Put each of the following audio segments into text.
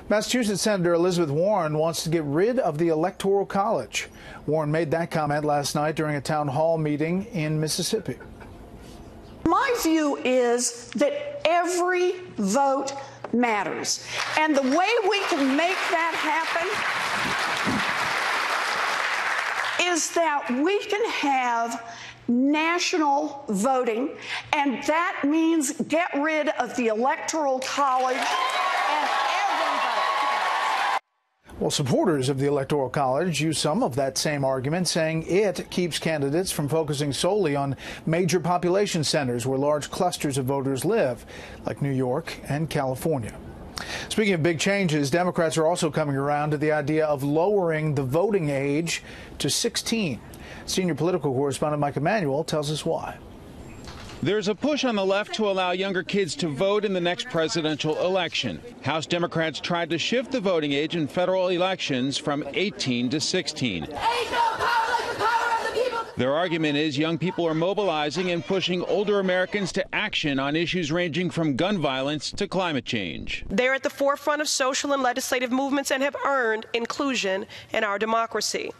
Massachusetts Senator Elizabeth Warren wants to get rid of the Electoral College. Warren made that comment last night during a town hall meeting in Mississippi. My view is that every vote matters. And the way we can make that happen is that we can have national voting, and that means get rid of the Electoral College and every vote. Well, supporters of the Electoral College use some of that same argument, saying it keeps candidates from focusing solely on major population centers where large clusters of voters live, like New York and California. Speaking of big changes, Democrats are also coming around to the idea of lowering the voting age to 16. Senior political correspondent Mike Emanuel tells us why. There's a push on the left to allow younger kids to vote in the next presidential election. House Democrats tried to shift the voting age in federal elections from 18 to 16. Their argument is young people are mobilizing and pushing older Americans to action on issues ranging from gun violence to climate change. They're at the forefront of social and legislative movements and have earned inclusion in our democracy.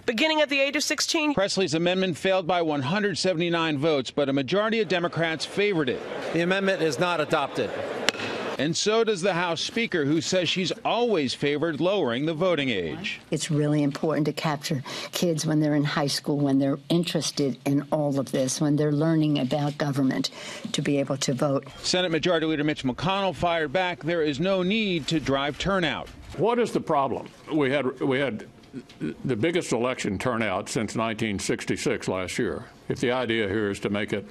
Beginning at the age of 16. Presley's amendment failed by 179 votes, but a majority of Democrats favored it. The amendment is not adopted. And so does the House Speaker, who says she's always favored lowering the voting age. It's really important to capture kids when they're in high school, when they're interested in all of this, when they're learning about government, to be able to vote. Senate Majority Leader Mitch McConnell fired back. There is no need to drive turnout. What is the problem? We had the biggest election turnout since 1966 last year. If the idea here is to make it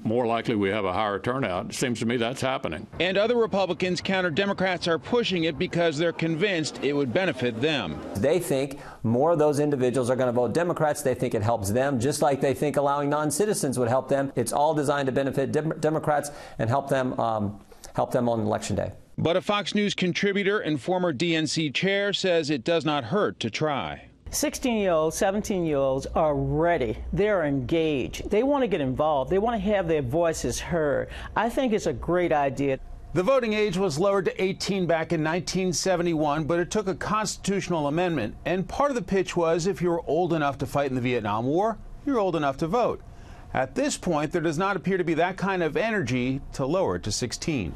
more likely we have a higher turnout, it seems to me that's happening. And other Republicans counter Democrats are pushing it because they're convinced it would benefit them. They think more of those individuals are going to vote Democrats. They think it helps them, just like they think allowing non-citizens would help them. It's all designed to benefit Democrats and help them on Election Day. But a Fox News contributor and former DNC chair says it does not hurt to try. 16-year-olds, 17-year-olds are ready. They're engaged. They want to get involved. They want to have their voices heard. I think it's a great idea. The voting age was lowered to 18 back in 1971, but it took a constitutional amendment. And part of the pitch was if you were old enough to fight in the Vietnam War, you're old enough to vote. At this point, there does not appear to be that kind of energy to lower it to 16.